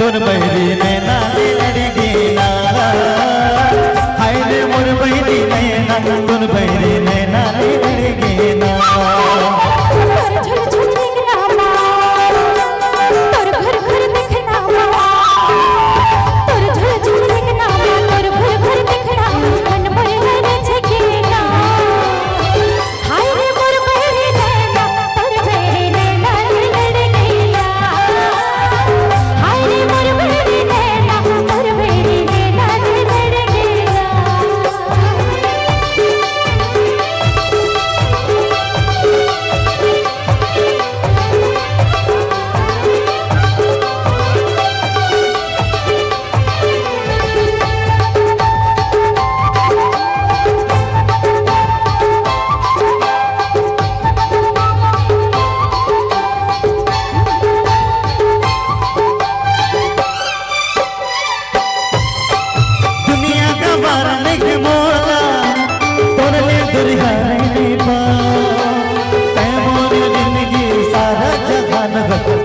तोर बहरी नैना लड़ गेना हाय रे मोर बहरी नैना तोर बहरी नैना लड़ गेना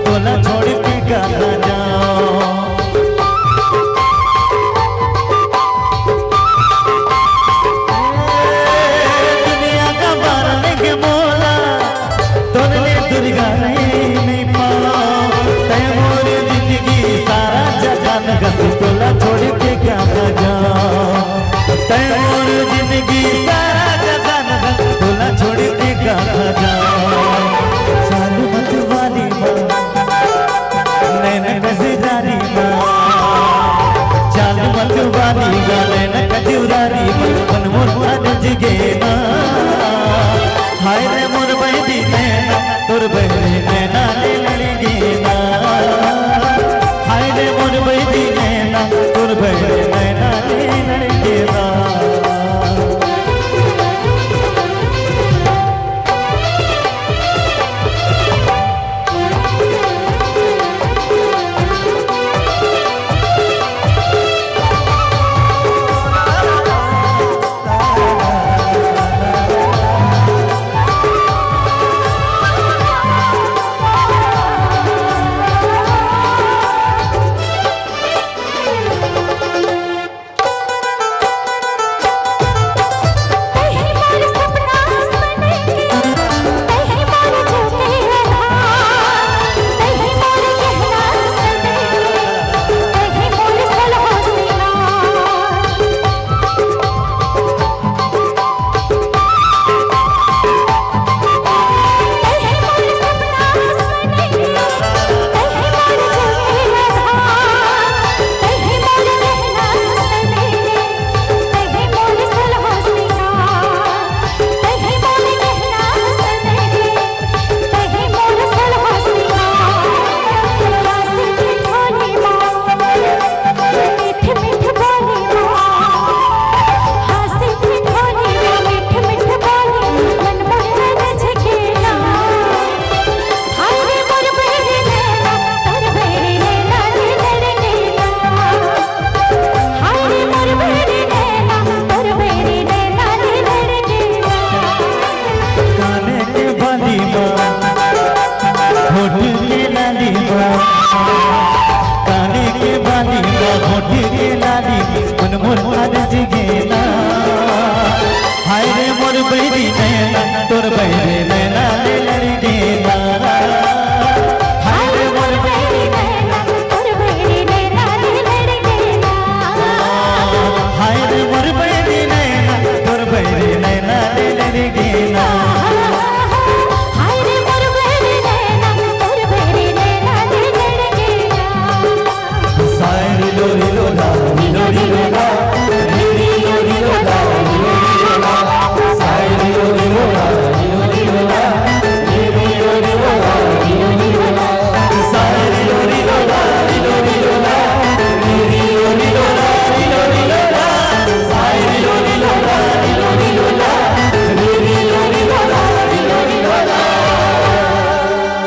तोला छोड़ के कहा जाओ दुनिया का बार लेके बोला तोले दुर्गा नहीं पाओ तय मोर जिंदगी सारा जहान गस तोला छोड़ के कहा जाओ तय मोर जिंदगी सारा जहान गस तोला छोड़ के कहा जाओ चालू मत वाली चालू मत वाली नैन कजूरारी मन मोर जगेना हाय रे मोर बहरी नैना तोर बहरी नैना लड़ गेना हाय रे मोर बहरी नैना तोर बहरी नैना लड़ गेना काने के बाली होठी के लाली मन मोर जगेना हाय रे मोर बहरी नैना तोर बहरी